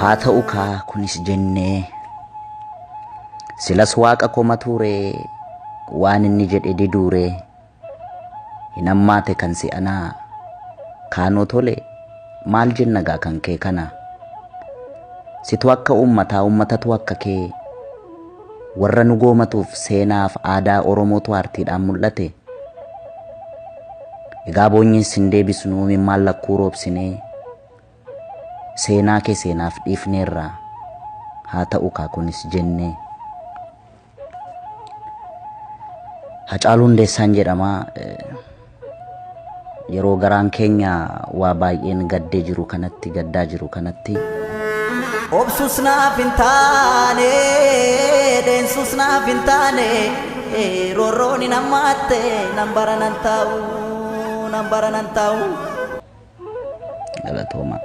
haa ta'u kaa kunis jennee silas waaqa koma ture waan inni jedhe diduure hin ammaate kan si anaa kaanoo tole maal jenna gaa kan kee kana situ akka ummatatu akka kee warra nu goomatuuf seenaaf aadaa oromootu aartiidhaan mul'ate egaa boonyin sin deebisnu maal lakkuu roobsinee seenaa kee seenaaf dhiifneerra haa ta'u kaa kunis jennee Hacaaluu Hundeessaan jedhama yeroo garaan keenya waa baay'een gaddaa jiru kanatti obsus naaf hin taane deensus naaf hin taane roorroon hin hammaatte nan bara nan taa'u galatooma.